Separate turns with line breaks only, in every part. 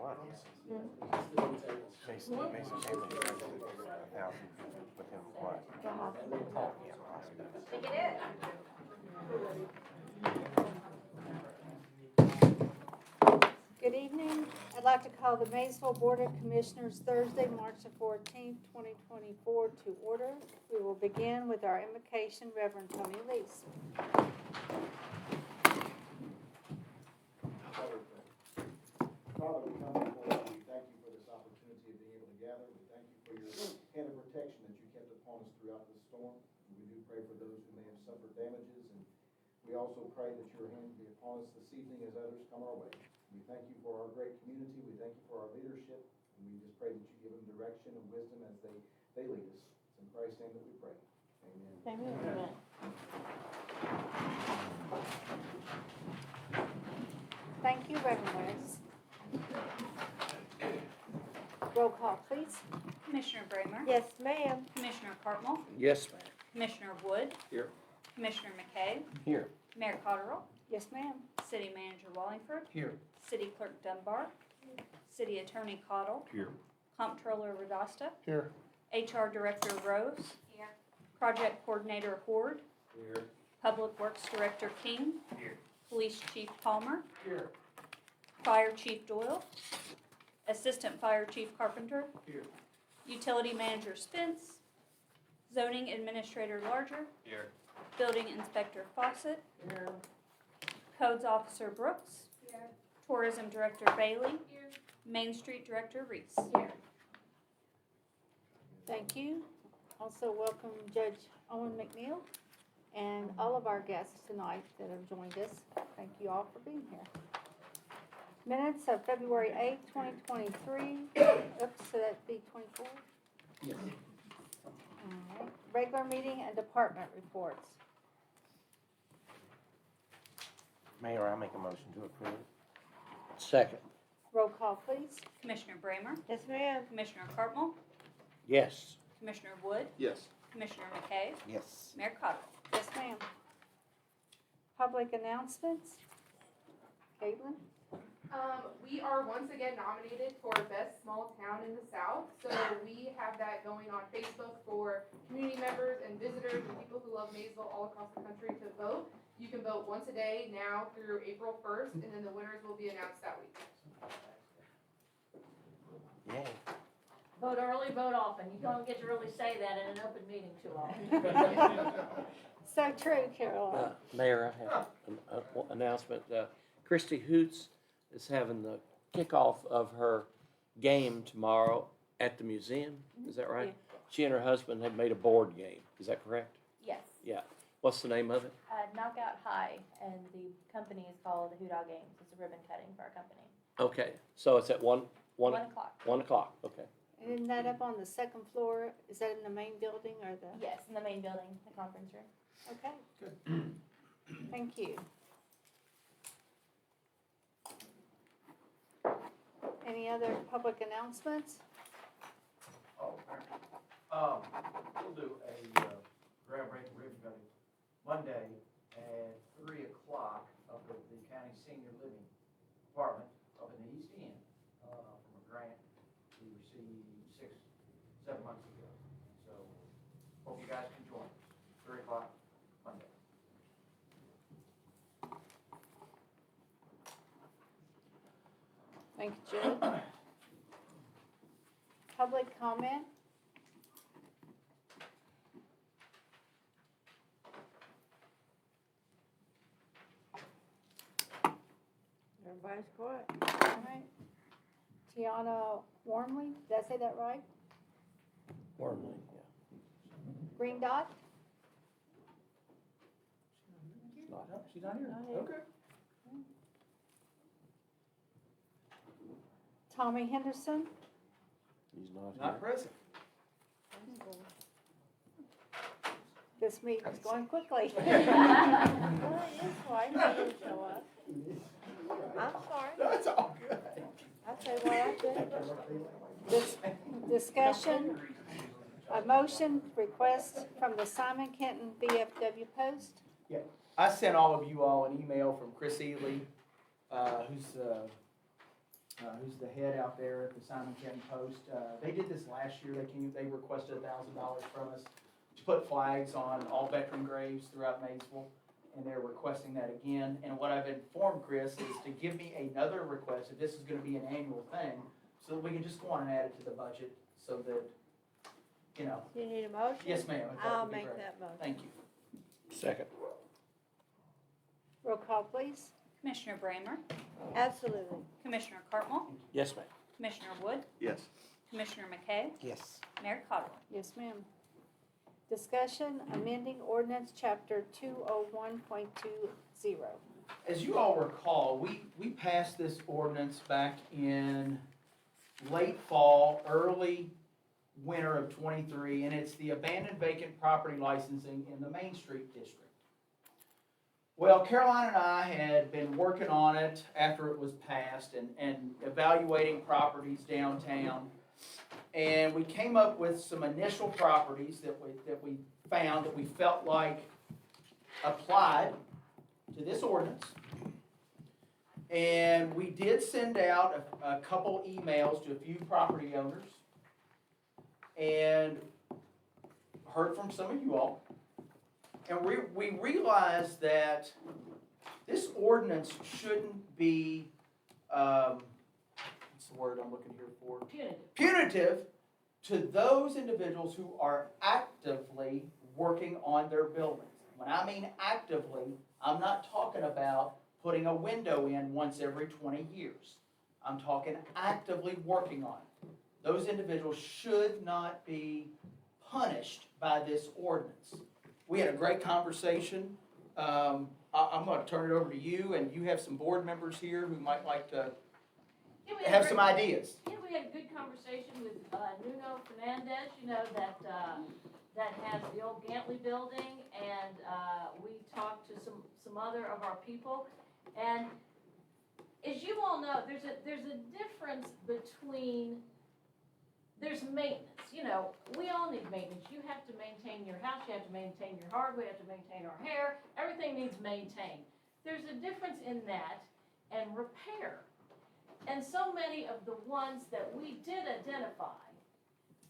what? Mason Taylor, 1,000 with him, what?
The hospital.
Oh, yeah, hospital.
Think it is.
Good evening. I'd like to call the Maysville Board of Commissioners Thursday, March the 14th, 2024 to order. We will begin with our invocation, Reverend Tony Lees.
Father, we come before you. We thank you for this opportunity of being able to gather. We thank you for your hand of protection that you kept upon us throughout this storm. We do pray for those who may have suffered damages, and we also pray that your hand be upon us this evening as others come our way. We thank you for our great community. We thank you for our leadership, and we just pray that you give them direction and wisdom as they lead us. It's in Christ's name that we pray. Amen.
Amen. Thank you, Reverend West. Roll call, please.
Commissioner Bramer.
Yes, ma'am.
Commissioner Cartwell.
Yes, ma'am.
Commissioner Wood.
Here.
Commissioner McKay.
Here.
Mayor Cotterill.
Yes, ma'am.
City Manager Wallingford.
Here.
City Clerk Dunbar. City Attorney Cottle.
Here.
Comptroller Radasta.
Here.
HR Director Rose. Here. Project Coordinator Horde.
Here.
Public Works Director King.
Here.
Police Chief Palmer.
Here.
Fire Chief Doyle. Assistant Fire Chief Carpenter.
Here.
Utility Manager Spence. Zoning Administrator Larger.
Here.
Building Inspector Fawcett.
Here.
Codes Officer Brooks. Here. Tourism Director Bailey. Here. Main Street Director Reese. Here.
Thank you. Also welcome Judge Owen McNeil and all of our guests tonight that have joined us. Thank you all for being here. Minutes of February 8th, 2023. Oops, so that'd be 24.
Yes.
All right. Regular meeting and department reports.
Mayor, I make a motion to approve. Second.
Roll call, please.
Commissioner Bramer.
Yes, ma'am.
Commissioner Cartwell.
Yes.
Commissioner Wood.
Yes.
Commissioner McKay.
Yes.
Mayor Cotterill.
Yes, ma'am. Public announcements. Caitlin?
We are once again nominated for Best Small Town in the South. So we have that going on Facebook for community members and visitors and people who love Maysville all across the country to vote. You can vote once a day now through April 1st, and then the winners will be announced that week.
Yay.
Vote early, vote often. You don't get to really say that in an open meeting too often.
So true, Carol.
Mayor, I have an announcement. Christy Hoots is having the kickoff of her game tomorrow at the museum. Is that right?
Yeah.
She and her husband have made a board game. Is that correct?
Yes,
Yeah. What's the name of it?
Knockout High, and the company is called the Hoodah Games. It's a ribbon cutting for our company.
Okay, so it's at 1
o'clock.
o'clock, okay.
And isn't that up on the second floor? Is that in the main building or the?
Yes, in the main building, the conference room.
Okay. Good. Thank you. Any other public announcements?
We'll do a groundbreaking ribbon cutting Monday at 3 o'clock up at the county senior living department up in the East End, from a grant we received 7 months ago. So hope you guys can join us, 3 o'clock Monday.
Thank you, Julie. Public comment? Everybody's quiet. All right. Tiana Wormley, did I say that right?
Wormley, yeah.
Green dot?
She's not here?
Not here.
Okay.
Tommy Henderson?
He's not here.
Not present.
This meeting's going quickly. Well, it is why he didn't show up. I'm sorry.
That's all good.
I'll tell you what I did. Discussion, a motion request from the Simon Kenton VFW Post.
I sent all of you all an email from Chris Ely, who's who's the head out there at the Simon County Post. They did this last year. They requested $1,000 from us to put flags on all veteran graves throughout Maysville, and they're requesting that again. And what I've informed Chris is to give me another request, if this is gonna be an annual thing, so that we can just go on and add it to the budget, so that, you know.
You need a motion?
Yes, ma'am. if that
I'll
would be
make
great.
that motion.
Thank you.
Second.
Roll call, please.
Commissioner Brammer?
Absolutely.
Commissioner Cartwell?
Yes, ma'am.
Commissioner Wood?
Yes.
Commissioner McKay?
Yes.
Mayor Cottrell?
Yes, ma'am. Discussion amending ordinance chapter 201.20.
As you all recall, we passed this ordinance back in late fall, early winter of '23, and it's the abandoned vacant property licensing in the Main Street district. Well, Caroline and I had been working on it after it was passed and evaluating properties downtown. And we came up with some initial properties that we found that we felt like applied to this ordinance. And we did send out a couple emails to a few property owners and heard from some of you all. And we realized that this ordinance shouldn't be, what's the word I'm looking here for? Punitive to those individuals who are actively working on their buildings. When I mean actively, I'm not talking about putting a window in once every 20 years. I'm talking actively working on it. Those individuals should not be punished by this ordinance. We had a great conversation. I'm going to turn it over to you, and you have some board members here who might like to have some ideas.
Yeah, we had a good conversation with Nuno Fernandez, that has the old Gantley building, and we talked to some other of our people. And as you all know, there's a difference between, there's maintenance. We all need maintenance. You have to maintain your house, you have to maintain your hardware, you have to maintain our hair, everything needs maintained. There's a difference in that and repair. And so many of the ones that we did identify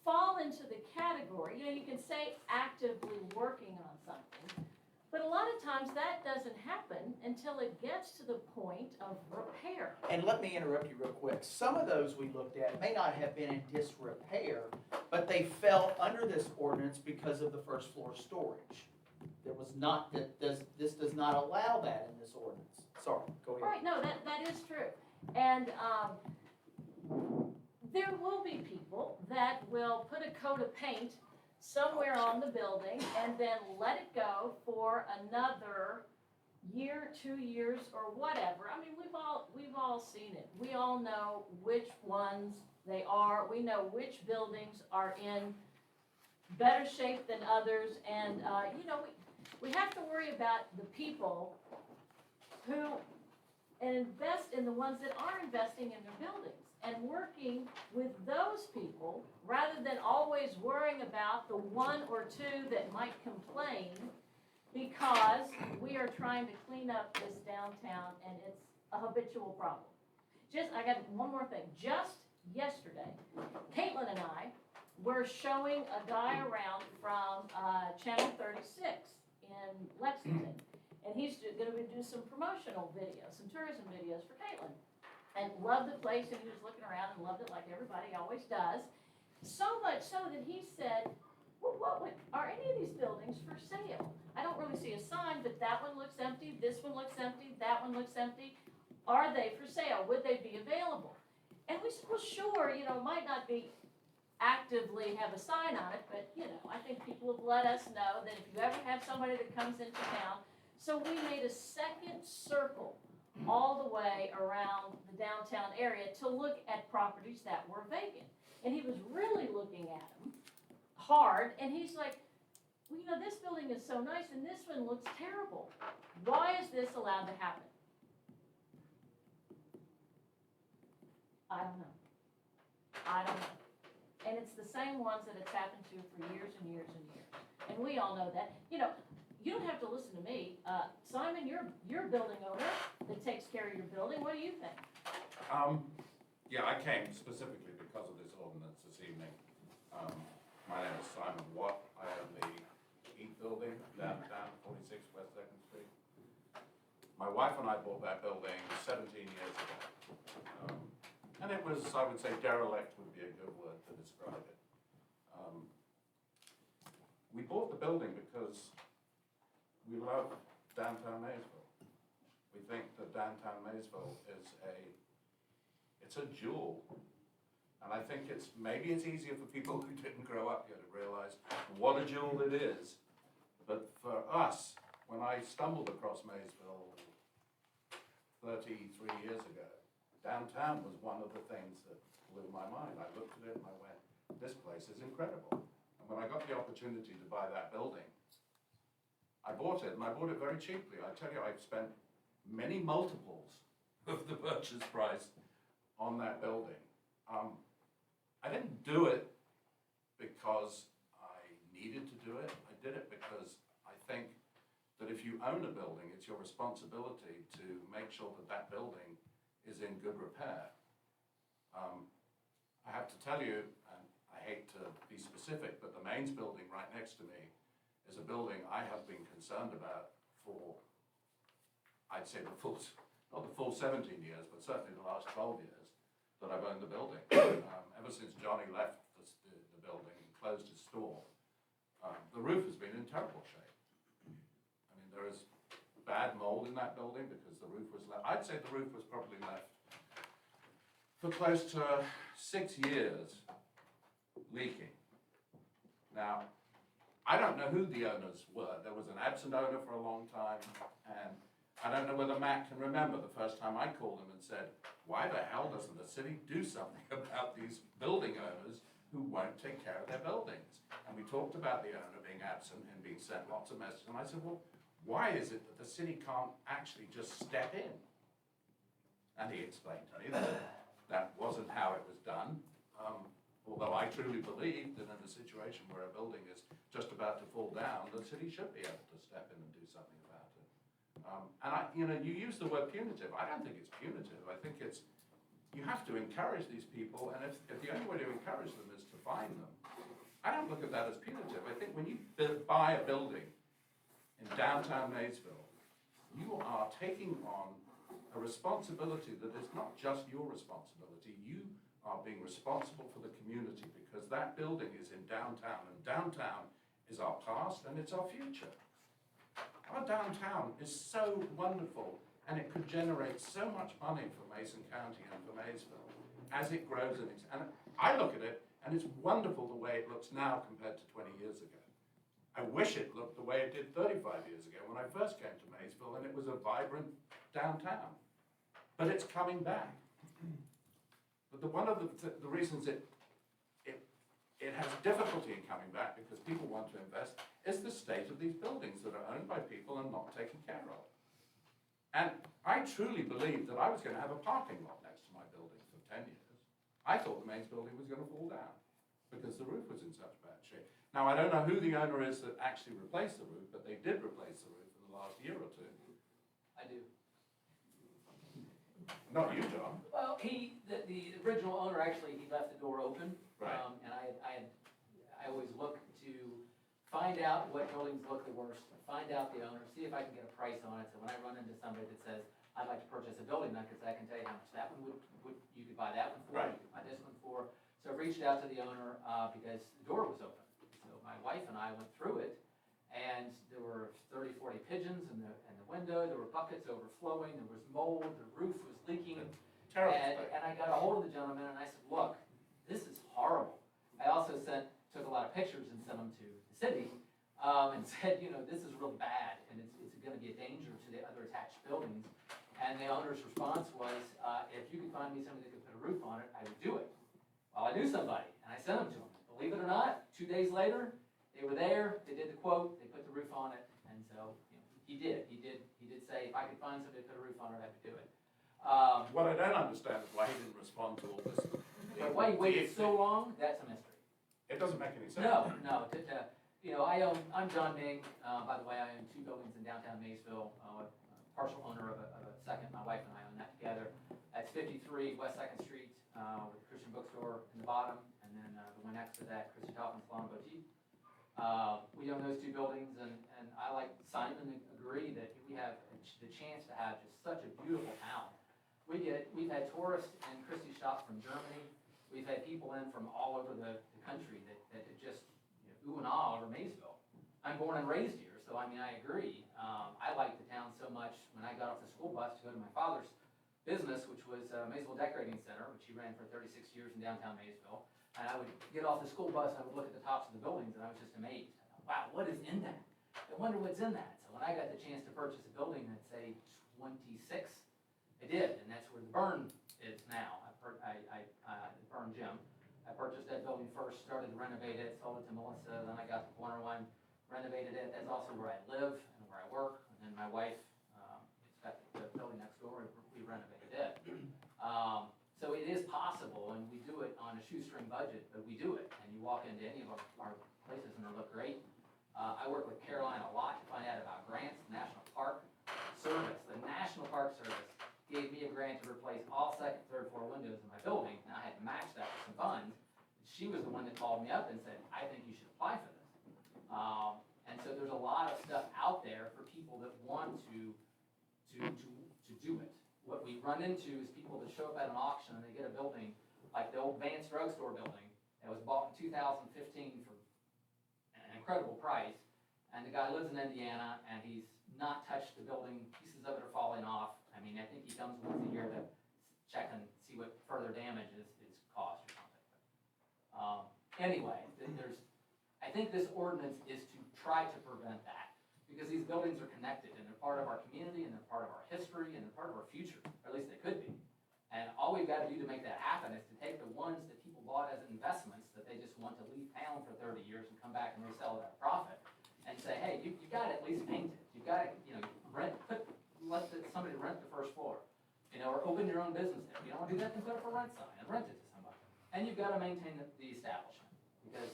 fall into the category, you can say actively working on something, but a lot of times that doesn't happen until it gets to the point of repair.
And let me interrupt you real quick. Some of those we looked at may not have been in disrepair, but they fell under this ordinance because of the first floor storage. There was not, this does not allow that in this ordinance. Sorry, go ahead.
Right, no, that is true. And there will be people that will put a coat of paint somewhere on the building and then let it go for another year, 2 years, or whatever. I mean, we've all seen it. We all know which ones they are. We know which buildings are in better shape than others, and we have to worry about the people who invest in the ones that are investing in their buildings and working with those people rather than always worrying about the one or two that might complain, because we are trying to clean up this downtown and it's a habitual problem. I got one more thing. Just yesterday, Caitlin and I were showing a guy around from Channel 36 in Lexington. And he's going to do some promotional videos, some tourism videos for Caitlin. And loved the place, and he was looking around and loved it like everybody always does. So much so that he said, well, are any of these buildings for sale? I don't really see a sign, but that one looks empty, this one looks empty, that one looks empty. Are they for sale? Would they be available? And we said, well, sure, it might not be actively have a sign on it, but, I think people have let us know that if you ever have somebody that comes into town. So we made a second circle all the way around the downtown area to look at properties that were vacant. And he was really looking at them hard, and he's like, well, this building is so nice, and this one looks terrible. Why is this allowed to happen? I don't know. And it's the same ones that it's happened to for years and years and years. And we all know that. You don't have to listen to me. Simon, you're a building owner that takes care of your building. What do you think?
Yeah, I came specifically because of this ordinance this evening. My name is Simon Watt. I own the Eat Building downtown, 46 West 2nd Street. My wife and I bought that building 17 years ago. And it was, I would say, derelict would be a good word to describe it. We bought the building because we love downtown Maysville. We think that downtown Maysville is it's a jewel. And I think maybe it's easier for people who didn't grow up here to realize what a jewel it is. But for us, when I stumbled across Maysville 33 years ago, downtown was one of the things that blew my mind. I looked at it and I went, this place is incredible. And when I got the opportunity to buy that building, I bought it, and I bought it very cheaply. I tell you, I've spent many multiples of the purchase price on that building. I didn't do it because I needed to do it. I did it because I think that if you own a building, it's your responsibility to make sure that that building is in good repair. I have to tell you, and I hate to be specific, but the Mains building right next to me is a building I have been concerned about for, I'd say not the full 17 years, but certainly the last 12 years that I've owned the building. Ever since Johnny left the building and closed his store, the roof has been in terrible shape. I mean, there is bad mold in that building because the roof was left. I'd say the roof was probably left for close to 6 years leaking. Now, I don't know who the owners were. There was an absent owner for a long time, and I don't know whether Matt can remember the first time I called him and said, why the hell doesn't the city do something about these building owners who won't take care of their buildings? And we talked about the owner being absent and being sent lots of messages, and I said, well, why is it that the city can't actually just step in? And he explained to me that that wasn't how it was done. Although I truly believe that in a situation where a building is just about to fall down, the city should be able to step in and do something about it. And you use the word punitive. I don't think it's punitive. I think you have to encourage these people, and if the only way to encourage them is to fine them, I don't look at that as punitive. I think when you buy a building in downtown Maysville, you are taking on a responsibility that is not just your responsibility. You are being responsible for the community because that building is in downtown, and downtown is our past and it's our future. Our downtown is so wonderful, and it could generate so much money for Mason County and for Maysville as it grows. And I look at it, and it's wonderful the way it looks now compared to 20 years ago. I wish it looked the way it did 35 years ago when I first came to Maysville, and it was a vibrant downtown. But it's coming back. But one of the reasons it has difficulty in coming back, because people want to invest, is the state of these buildings that are owned by people and not taken care of. And I truly believed that I was going to have a parking lot next to my building for 10 years. I thought the Mains building was going to fall down because the roof was in such bad shape. Now, I don't know who the owner is that actually replaced the roof, but they did replace the roof in the last year or two.
I do.
Not you, John.
Well, the original owner, actually, he left the door open.
Right.
And I always look to find out what buildings look the worst, find out the owner, see if I can get a price on it. So when I run into somebody that says, I'd like to purchase a building, I can tell you how much that one would you could buy that one for,
Right.
you could buy this one for. So I reached out to the owner, because the door was open. So my wife and I went through it, and there were 30, 40 pigeons in the window, there were buckets overflowing, there was mold, the roof was leaking.
Terrible.
And I got a hold of the gentleman and I said, look, this is horrible. I also took a lot of pictures and sent them to the city, and said, this is really bad, and it's gonna be a danger to the other attached buildings. And the owner's response was, if you could find me somebody that could put a roof on it, I would do it. Well, I knew somebody, and I sent them to him. Believe it or not, 2 days later, they were there, they did the quote, they put the roof on it, and so, he did say, if I could find somebody to put a roof on it, I would do it.
What I don't understand is why he didn't respond to all this.
But why he waited so long, that's a mystery.
It doesn't make any sense.
No, I'm John Ming. By the way, I own 2 buildings in downtown Maysville, partial owner of a second. My wife and I own that together. That's 53 West 2nd Street. with the Christian bookstore in the bottom, and then the one next to that, Christian Toppin Salon Boutique. We own those two buildings, and I, like Simon, agree that we have the chance to have just such a beautiful town. We've had tourists in Christie's shops from Germany. We've had people in from all over the country that just, ooh and ah over Maysville. I'm born and raised here, so I mean, I agree. I liked the town so much when I got off the school bus to go to my father's business, which was Maysville Decorating Center, which he ran for 36 years in downtown Maysville. And I would get off the school bus, and I would look at the tops of the buildings, and I was just amazed. I thought, wow, what is in that? I wonder what's in that. So when I got the chance to purchase a building that's, say, 26, I did, and that's where the Burn is now. The Burn Gym. I purchased that building first, started to renovate it, sold it to Melissa, then I got the corner one, renovated it. That's also where I live and where I work. And then my wife, it's got the building next door, we renovated it. So it is possible, and we do it on a shoestring budget, but we do it. And you walk into any of our places and they look great. I work with Caroline a lot to find out about grants. National Park Service, the National Park Service gave me a grant to replace all second, third floor windows in my building. And I had to match that with some funds. She was the one that called me up and said, I think you should apply for this. And so there's a lot of stuff out there for people that want to do it. What we run into is people that show up at an auction and they get a building, like the old Vance drugstore building, that was bought in 2015 for an incredible price. And the guy lives in Indiana and he's not touched the building, pieces of it are falling off. I mean, I think he comes once a year to check and see what further damage is caused or something. Anyway, I think this ordinance is to try to prevent that, because these buildings are connected, and they're part of our community, and they're part of our history, and they're part of our future, or at least they could be. And all we've got to do to make that happen is to take the ones that people bought as investments, that they just want to leave town for 30 years and come back and resell it at a profit, and say, hey, you got to at least paint it. You've got to, let somebody rent the first floor, or open your own business there. If you don't want to do that, then put up a rent sign and rent it to somebody. And you've got to maintain the establishment, because,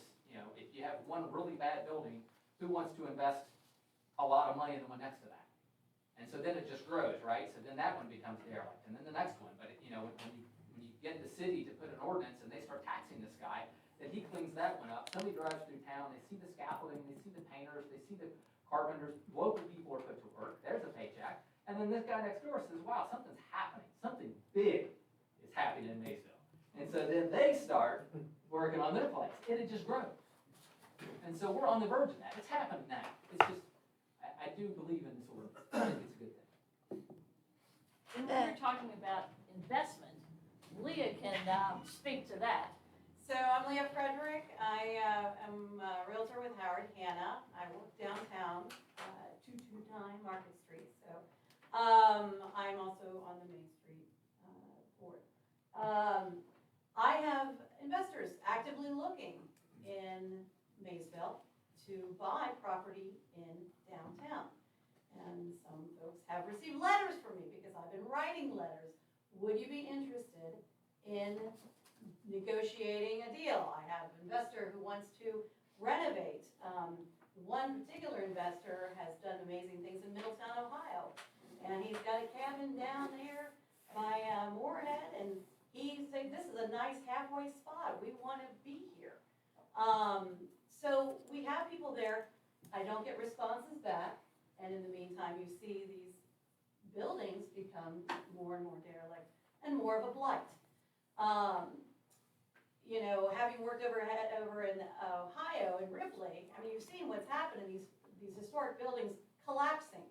if you have one really bad building, who wants to invest a lot of money in the one next to that? And so then it just grows, right? So then that one becomes derelict, and then the next one. But when you get the city to put an ordinance and they start taxing this guy, then he cleans that one up. Somebody drives through town, they see the scaffolding, they see the painters, they see the carpenters. Local people are put to work. There's a paycheck, and then this guy next door says, "Wow, something's happening. Something big is happening in Maysville." And so then they start working on their place, and it just grows. And so we're on the verge of that. It's happening now. It's just, I do believe in this ordinance. I think it's a good thing.
And when you're talking about investment, Leah can speak to that.
So I'm Leah Frederick. I am a realtor with Howard Hanna. I work downtown, 229 Market Street. So I'm also on the Main Street board. I have investors actively looking in Maysville to buy property in downtown. And some folks have received letters from me because I've been writing letters. Would you be interested in negotiating a deal? I have an investor who wants to renovate. One particular investor has done amazing things in Middletown, Ohio. And he's got a cabin down there by Moorhead, and he said, this is a nice halfway spot. We want to be here. So we have people there. I don't get responses back. And in the meantime, you see these buildings become more and more derelict and more of a blight. Having worked over in Ohio, in Ripley, I mean, you've seen what's happened in these historic buildings collapsing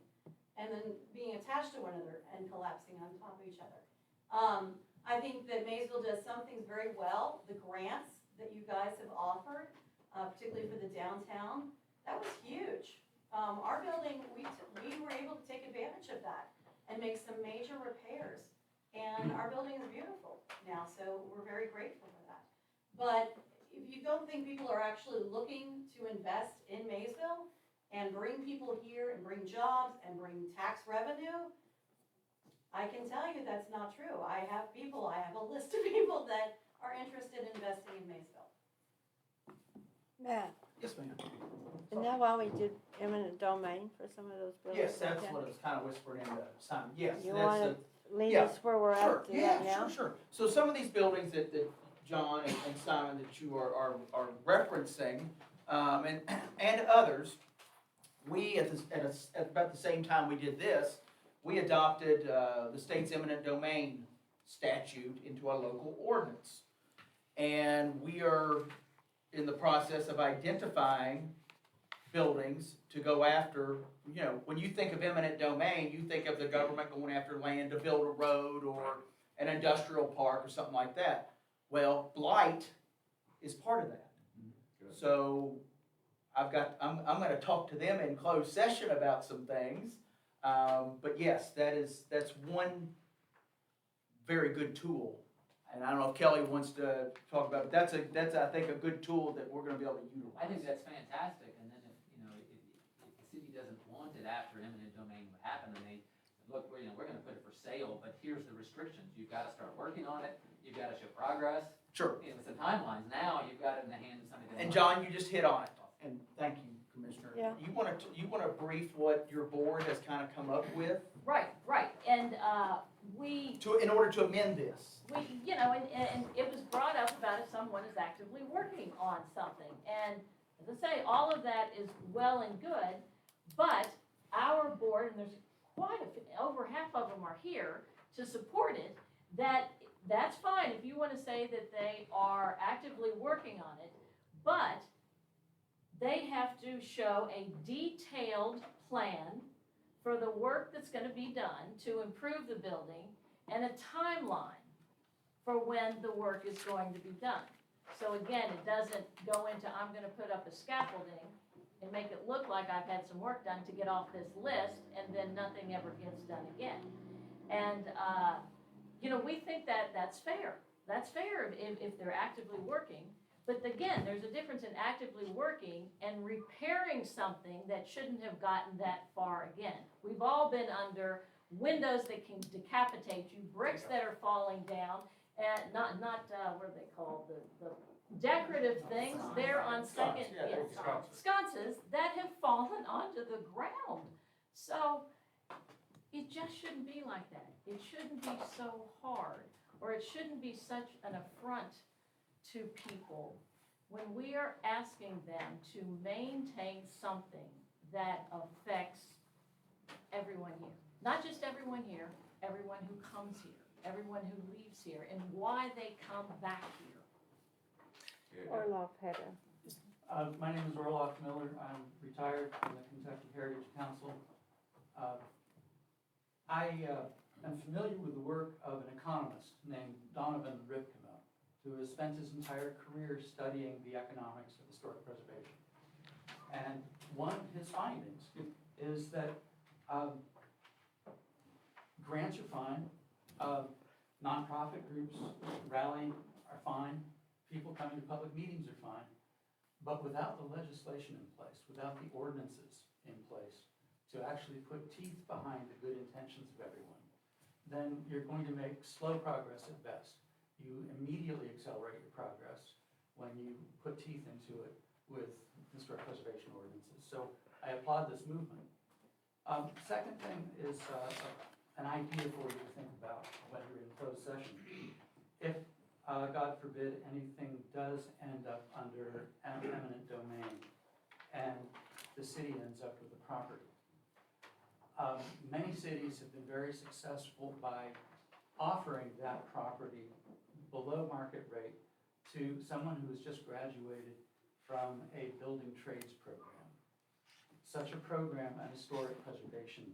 and then being attached to one another and collapsing on top of each other. I think that Maysville does some things very well. The grants that you guys have offered, particularly for the downtown, that was huge. Our building, we were able to take advantage of that and make some major repairs. And our building is beautiful now, so we're very grateful for that. But if you don't think people are actually looking to invest in Maysville and bring people here and bring jobs and bring tax revenue, I can tell you that's not true. I have a list of people that are interested in investing in Maysville.
Matt,
Yes, ma'am.
isn't that why we did eminent domain for some of those buildings?
Yes, that's what it was kind of whispered into Simon. Yes,
You
that's
wanted lead
Yeah,
us where we're
Sure,
at to
yeah,
that now?
sure. So some of these buildings that John and Simon, that you are referencing, and others, we, at about the same time we did this, we adopted the state's eminent domain statute into our local ordinance. And we are in the process of identifying buildings to go after. You know, when you think of eminent domain, you think of the government going after land to build a road or an industrial park or something like that. Well, blight is part of that.
Good.
So I'm gonna talk to them in closed session about some things. But yes, that's one very good tool. And I don't know if Kelly wants to talk about it, but that's I think a good tool that we're gonna be able to utilize.
I think that's fantastic, and then if, you know, if the city doesn't want it after eminent domain would happen, and they, look, we're gonna put it for sale, but here's the restrictions, you've gotta start working on it, you've gotta show progress.
Sure.
You know, with the timelines, now you've got it in the hands of somebody. that
And
wants
John,
it.
you just hit on it, and thank you, Commissioner.
Yeah.
You wanna brief what your board has kind of come up with
Right, and,
in order to amend this?
you know, and it was brought up about if someone is actively working on something. And as I say, all of that is well and good, but our board, and there's quite over half of them are here to support it, that's fine if you want to say that they are actively working on it, but they have to show a detailed plan for the work that's gonna be done to improve the building and a timeline for when the work is going to be done. So again, it doesn't go into, I'm gonna put up a scaffolding and make it look like I've had some work done to get off this list, and then nothing ever gets done again. And, you know, we think that that's fair. That's fair if they're actively working. But again, there's a difference in actively working and repairing something that shouldn't have gotten that far again. We've all been under windows that can decapitate you, bricks that are falling down, and not what are they called, the decorative things there on Second, sconces that have fallen onto the ground. So it just shouldn't be like that. It shouldn't be so hard, or it shouldn't be such an affront to people when we are asking them to maintain something that affects everyone here. Not just everyone here, everyone who comes here, everyone who leaves here, and why they come back here.
Yeah.
Orloff had a,
My name is Orloff Miller. I'm retired from the Kentucky Heritage Council. I am familiar with the work of an economist named Donovan Ripkema, who has spent his entire career studying the economics of historic preservation. And one of his findings is that grants are fine, nonprofit groups rallying are fine, people coming to public meetings are fine, but without the legislation in place, without the ordinances in place to actually put teeth behind the good intentions of everyone, then you're going to make slow progress at best. You immediately accelerate your progress when you put teeth into it with historic preservation ordinances. So I applaud this movement. Second thing is an idea for you to think about when you're in closed session. If, God forbid, anything does end up under an eminent domain and the city ends up with the property. Many cities have been very successful by offering that property below market rate to someone who has just graduated from a building trades program. Such a program, an historic preservation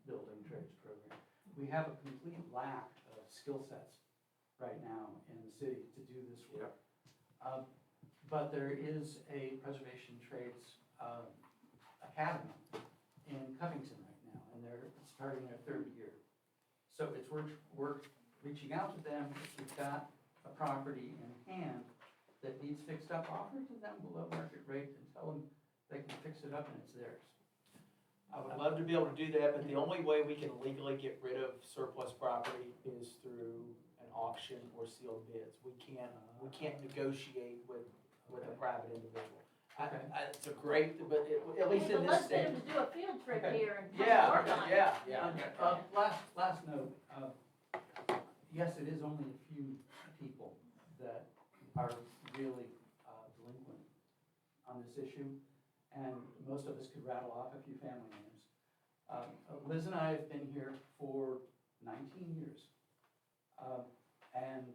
building trades program. We have a complete lack of skill sets right now in the city to do this work. But there is a preservation trades academy in Covington right now, and they're starting their third year. So it's worth reaching out to them. If you've got a property in hand that needs fixed up, offer it to them below market rate and tell them they can fix it up and it's theirs.
I would love to be able to do that, but the only way we can legally get rid of surplus property is through an auction or sealed bids. We can't negotiate with a private individual. It's a great, but at least in this
Let's
state.
get them to do a field trip
Okay.
here and
Yeah,
work on it.
yeah.
Last note, yes, it is only a few people that are really delinquent on this issue, and most of us could rattle off a few family names. Liz and I have been here for 19 years. And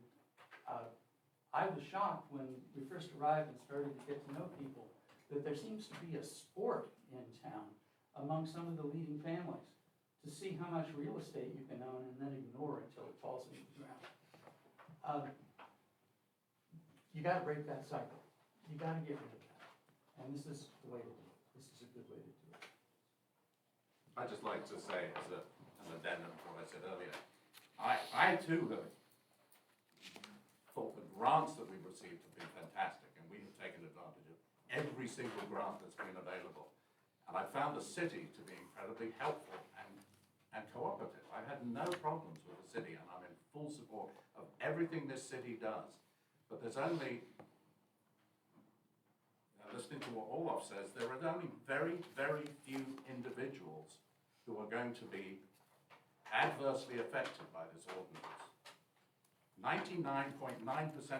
I was shocked when we first arrived and started to get to know people that there seems to be a sport in town among some of the leading families to see how much real estate you can own and then ignore it until it falls into the ground. You gotta break that cycle. You gotta get rid of that. And this is the way to do it. This is a good way to do it.
I'd just like to say as an addendum to what I said earlier, I too have thought the grants that we've received have been fantastic, and we have taken advantage of every single grant that's been available. And I found the city to be incredibly helpful and cooperative. I've had no problems with the city, and I'm in full support of everything this city does. But there's only, listening to what Olaf says, there are only very, very few individuals who are going to be adversely affected by this ordinance. 99.9%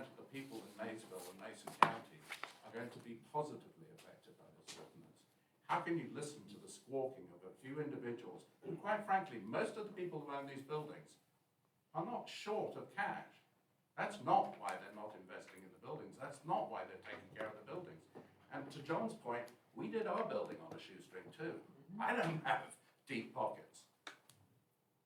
of the people in Maysville and Mason County are going to be positively affected by this ordinance. How can you listen to the squawking of a few individuals who, quite frankly, most of the people who own these buildings are not short of cash? That's not why they're not investing in the buildings. That's not why they're taking care of the buildings. And to John's point, we did our building on a shoestring too. I don't have deep pockets.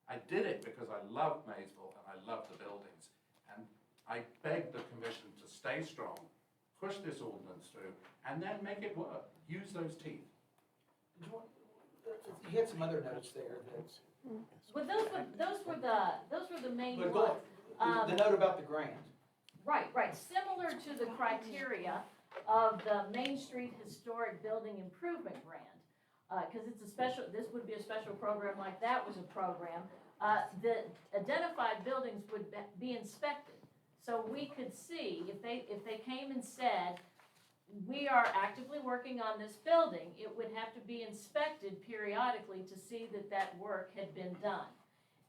I did it because I love Maysville and I love the buildings. And I beg the commission to stay strong, push this ordinance through, and then make it work. Use those teeth.
You had some other notes there that.
Well, those were the main
But
ones.
the note about the grant.
Right, similar to the criteria of the Main Street Historic Building Improvement Grant. Because it's a special, this would be a special program like that was a program. The identified buildings would be inspected. So we could see, if they came and said, we are actively working on this building, it would have to be inspected periodically to see that that work had been done.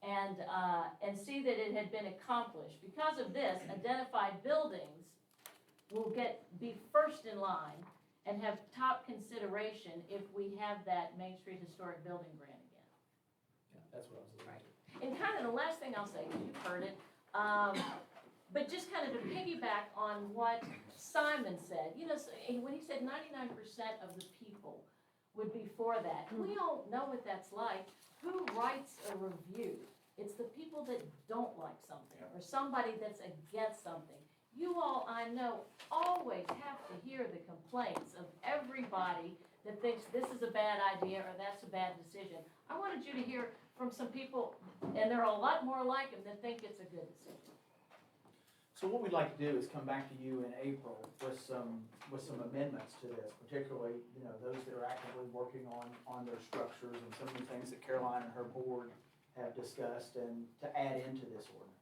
And see that it had been accomplished. Because of this, identified buildings will be first in line and have top consideration if we have that Main Street Historic Building Grant again.
Yeah, that's what I was looking at.
And kind of the last thing I'll say, because you've heard it, but just kind of to piggyback on what Simon said, when he said 99% of the people would be for that, we all know what that's like. Who writes a review? It's the people that don't like something or somebody that's against something. You all, I know, always have to hear the complaints of everybody that thinks this is a bad idea or that's a bad decision. I wanted you to hear from some people, and there are a lot more like them, that think it's a good decision.
So what we'd like to do is come back to you in April with some amendments to this, particularly, those that are actively working on their structures and some of the things that Caroline and her board have discussed and to add into this ordinance.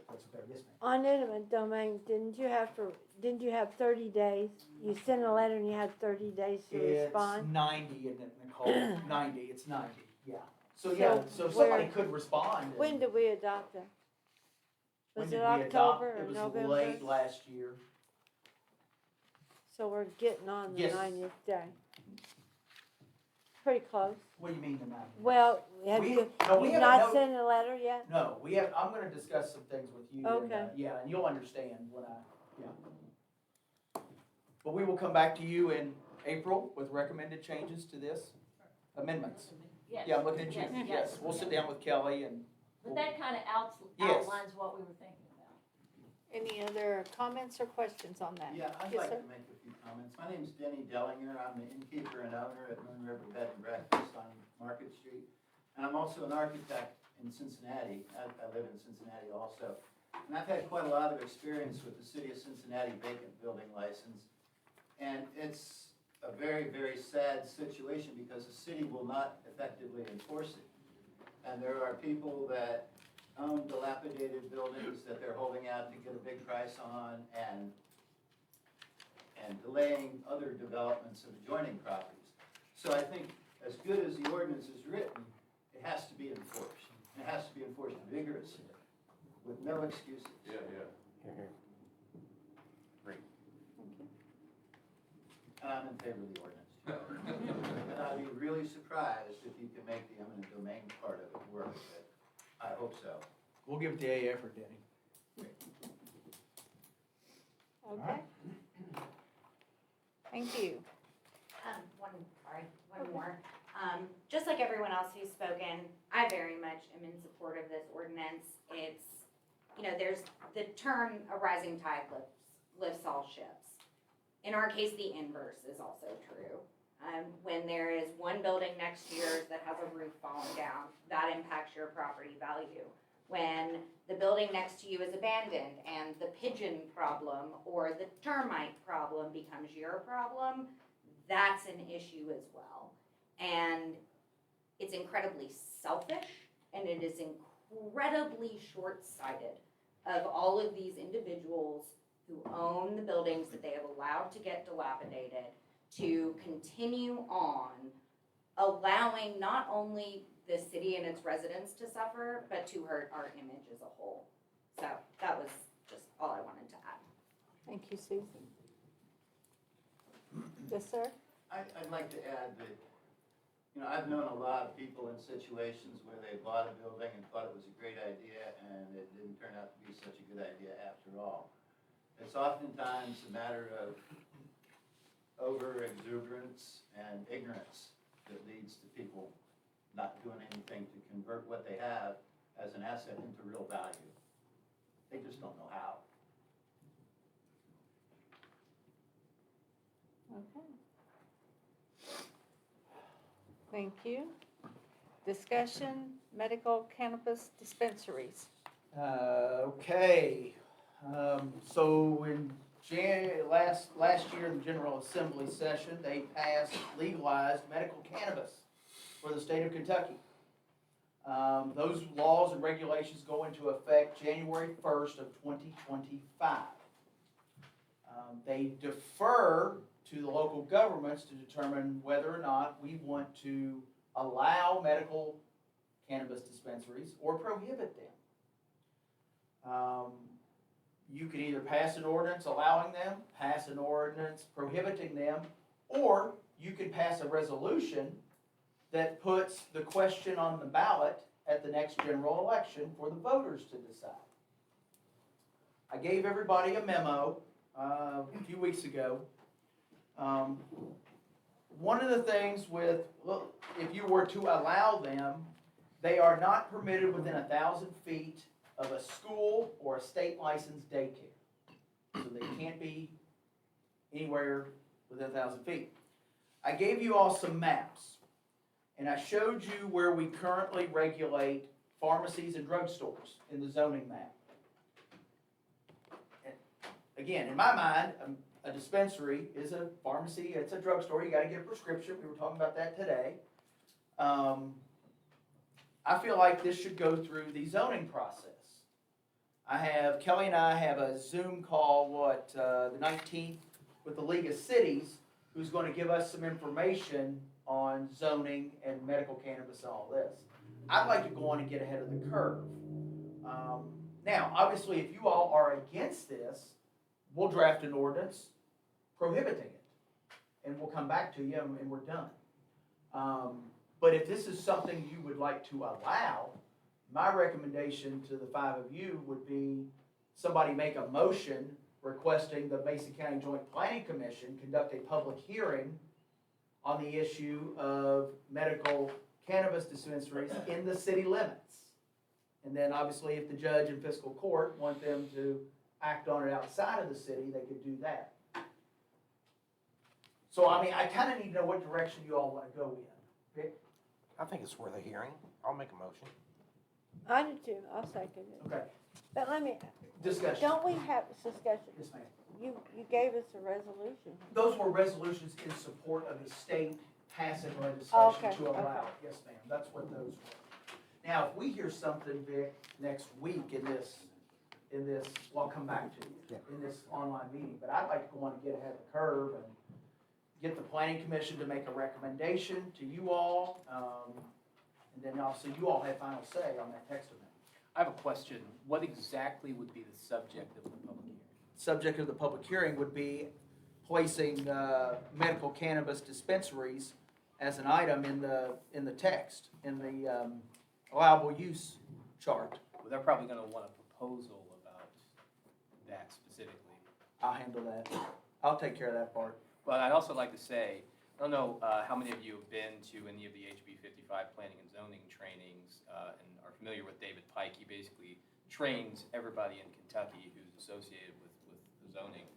That's okay, yes ma'am.
On eminent domain, didn't you have 30 days? You sent a letter and you had 30 days to respond?
It's 90, isn't it, Nicole? 90, it's 90, yeah. So somebody could respond.
When did we adopt it?
When
Was
did
it
we adopt?
October or
It was
November?
late last year.
So we're getting on the
Yes.
90th day. Pretty close.
What do you mean the 90?
Well, have
We-
you,
no, we
you've
haven't
not
no-
sent a letter yet?
No, I'm gonna discuss some things with you.
Okay.
And, and you'll understand when But we will come back to you in April with recommended changes to this, amendments.
Yes.
Yeah, I'm looking at you,
Yes,
yes. We'll sit down with Kelly and.
But that kind of
Yes.
outlines what we were thinking about.
Any other comments or questions on that?
Yeah, I'd
Yes,
like
sir.
to make a few comments. My name's Denny Dellinger. I'm the innkeeper and owner at Moon River Bed and Breakfast on Market Street. And I'm also an architect in Cincinnati. I live in Cincinnati also. And I've had quite a lot of experience with the City of Cincinnati vacant building license. And it's a very, very sad situation because the city will not effectively enforce it. And there are people that own dilapidated buildings that they're holding out to get a big price on and delaying other developments of adjoining properties. So I think as good as the ordinance is written, it has to be enforced. It has to be enforced vigorously. with no excuses.
Yeah, yeah.
Here, here.
And I'm in favor of the ordinance. And I'd be really surprised if you can make the eminent domain part of it work, but I hope so.
We'll give it the A effort, Denny.
Okay. Thank you.
One more. Just like everyone else who's spoken, I very much am in support of this ordinance. It's, there's the term "a rising tide lifts all ships." In our case, the inverse is also true. When there is one building next to yours that has a roof falling down, that impacts your property value. When the building next to you is abandoned and the pigeon problem or the termite problem becomes your problem, that's an issue as well. And it's incredibly selfish, and it is incredibly short-sighted of all of these individuals who own the buildings that they have allowed to get dilapidated to continue on allowing not only the city and its residents to suffer, but to hurt our image as a whole. So that was just all I wanted to add.
Thank you, Susan. Yes, sir?
I'd like to add that, I've known a lot of people in situations where they bought a building and thought it was a great idea, and it didn't turn out to be such a good idea after all. It's oftentimes a matter of over-exuberance and ignorance that leads to people not doing anything to convert what they have as an asset into real value. They just don't know how.
Okay. Thank you. Discussion, medical cannabis dispensaries.
Okay, so in last year in the General Assembly session, they passed legalized medical cannabis for the state of Kentucky. Those laws and regulations go into effect January 1st of 2025. They defer to the local governments to determine whether or not we want to allow medical cannabis dispensaries or prohibit them. You can either pass an ordinance allowing them, pass an ordinance prohibiting them, or you can pass a resolution that puts the question on the ballot at the next general election for the voters to decide. I gave everybody a memo a few weeks ago. One of the things with, if you were to allow them, they are not permitted within 1,000 feet of a school or a state licensed daycare. So they can't be anywhere within 1,000 feet. I gave you all some maps, and I showed you where we currently regulate pharmacies and drugstores in the zoning map. And again, in my mind, a dispensary is a pharmacy, it's a drugstore, you gotta get a prescription, we were talking about that today. I feel like this should go through the zoning process. Kelly and I have a Zoom call, the 19th with the League of Cities, who's gonna give us some information on zoning and medical cannabis and all this. I'd like to go on and get ahead of the curve. Now, obviously, if you all are against this, we'll draft an ordinance prohibiting it. And we'll come back to you and we're done. But if this is something you would like to allow, my recommendation to the 5 of you would be somebody make a motion requesting the Mason County Joint Planning Commission conduct a public hearing on the issue of medical cannabis dispensaries in the city limits. And then obviously if the judge and fiscal court want them to act on it outside of the city, they could do that. So I kind of need to know what direction you all want to go in. Okay?
I think it's worth a hearing. I'll make a motion.
I do too, I'll second it.
Okay.
But let me,
Discussion.
don't we have discussion?
Yes, ma'am.
You gave us a resolution.
Those were resolutions in support of the state passing
Oh,
legislation
okay,
to allow.
okay.
Yes, ma'am, that's what those were. Now, if we hear something, Vic, next week in this, well, I'll come back to you, in this online meeting, but I'd like to go on and get ahead of the curve and get the planning commission to make a recommendation to you all, and then also you all have final say on that text amendment.
I have a question. What exactly would be the subject of the public hearing?
Subject of the public hearing would be placing medical cannabis dispensaries as an item in the text, in the allowable use chart.
Well, they're probably gonna want a proposal about that specifically.
I'll handle that. I'll take care of that part.
But I'd also like to say, I don't know how many of you have been to any of the HB 55 planning and zoning trainings and are familiar with David Pike. He basically trains everybody in Kentucky who's associated with the zoning.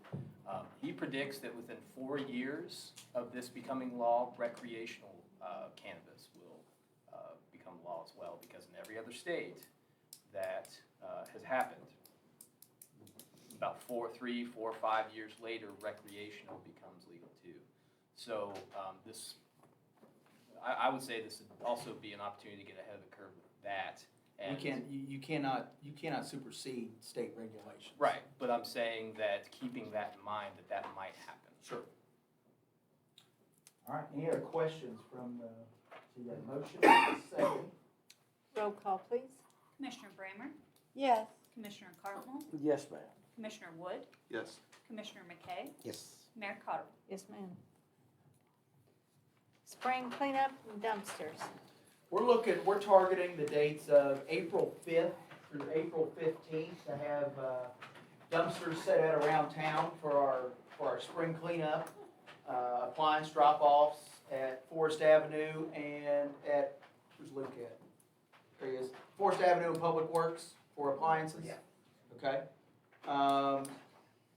He predicts that within 4 years of this becoming law, recreational cannabis will become law as well, because in every other state that has happened, about 3, 4, 5 years later, recreational becomes legal too. So I would say this would also be an opportunity to get ahead of the curve with that. And
You cannot supersede state regulations.
right, but I'm saying that keeping that in mind, that might happen.
Sure. All right, any other questions from the motion? Second.
Roll call, please.
Commissioner Brammer?
Yes.
Commissioner Cardinal?
Yes, ma'am.
Commissioner Wood?
Yes.
Commissioner McKay?
Yes.
Mayor Cotter?
Yes, ma'am. Spring cleanup and dumpsters.
We're targeting the dates of April 5th through April 15th to have dumpsters set out around town for our spring cleanup, appliance drop-offs at Forest Avenue and at, where's Luke at? There he is. Forest Avenue and Public Works for appliances?
Yeah.
Okay.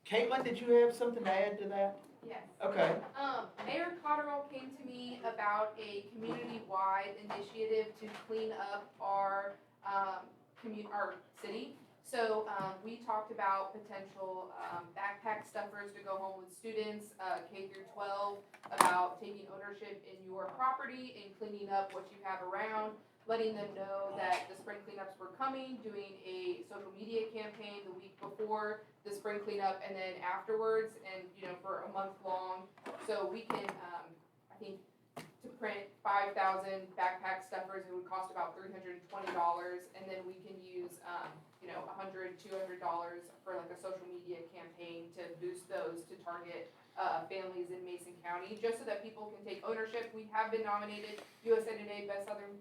Caitlin, did you have something to add to that?
Yes.
Okay.
Mayor Cotterill came to me about a community-wide initiative to clean up our city. So we talked about potential backpack stuffers to go home with students, K through 12, about taking ownership in your property and cleaning up what you have around, letting them know that the spring cleanups were coming, doing a social media campaign the week before the spring cleanup and then afterwards, and for a month long. So we can, I think, to print 5,000 backpack stuffers, it would cost about $320, and then we can use $100, $200 for like a social media campaign to boost those to target families in Mason County, just so that people can take ownership. We have been nominated USA Today Best Southern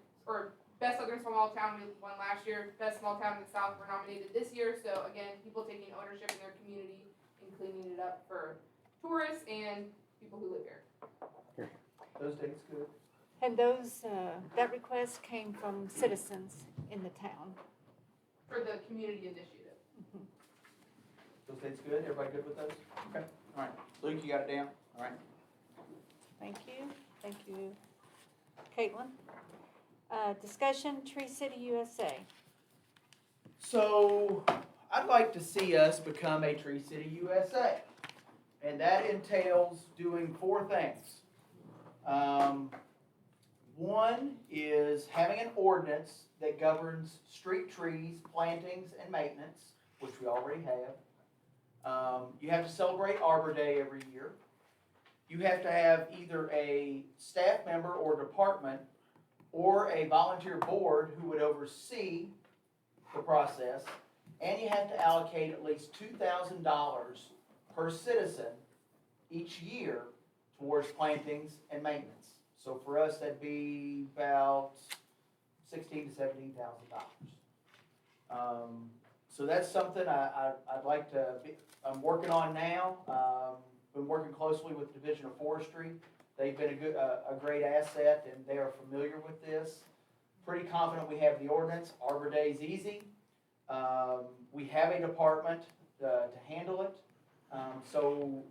Small Town. We won last year. Best Small Town in the South were nominated this year. So again, people taking ownership in their community and cleaning it up for tourists and people who live here.
Those dates good?
And those, that request came from citizens in the town.
For the community initiative.
Those dates good? Everybody good with those? Okay. All right. Luke, you got it down? All right.
Thank you. Thank you. Caitlin? Discussion, Tree City USA.
So, I'd like to see us become a Tree City USA. And that entails doing 4 things. One is having an ordinance that governs street trees, plantings, and maintenance, which we already have. You have to celebrate Arbor Day every year. You have to have either a staff member or department or a volunteer board who would oversee the process, and you have to allocate at least $2,000 per citizen each year towards plantings and maintenance. So for us, that'd be about $16,000 to $17,000. So that's something I'd like to I'm working on now. Been working closely with the Division of Forestry. They've been a great asset, and they are familiar with this. Pretty confident we have the ordinance. Arbor Day is easy. We have a department to handle it. So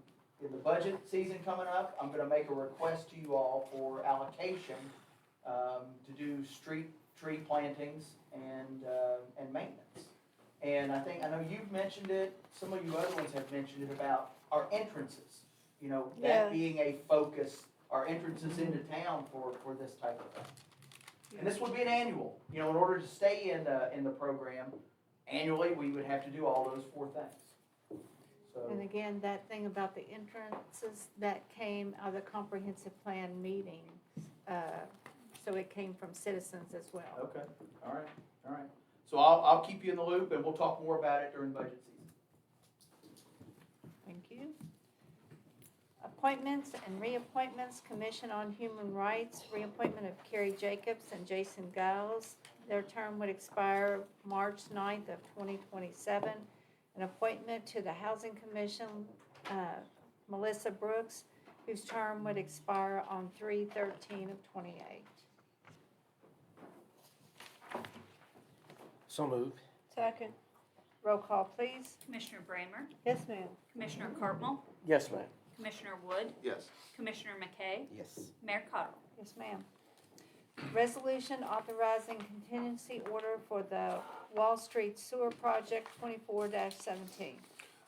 in the budget season coming up, I'm going to make a request to you all for allocation to do street tree plantings and maintenance. And I know you've mentioned it. Some of you other ones have mentioned it about our entrances. That being a focus, our entrances into town for this type of thing. And this would be an annual. In order to stay in the program, annually we would have to do all those 4 things. So.
And again, that thing about the entrances, that came out of the comprehensive plan meetings. So it came from citizens as well.
Okay, all right. So I'll keep you in the loop and we'll talk more about it during budget season.
Thank you. Appointments and reappointments, Commission on Human Rights, reappointment of Carrie Jacobs and Jason Giles. Their term would expire March 9th of 2027. An appointment to the Housing Commission, Melissa Brooks, whose term would expire on 3/13 of 28.
So moved.
Second.
Roll call, please.
Commissioner Brammer?
Yes, ma'am.
Commissioner Cartwell?
Yes, ma'am.
Commissioner Wood?
Yes.
Commissioner McKay?
Yes.
Mayor Cottrell?
Yes, ma'am. Resolution authorizing contingency order for the Wall Street Sewer Project 24-17.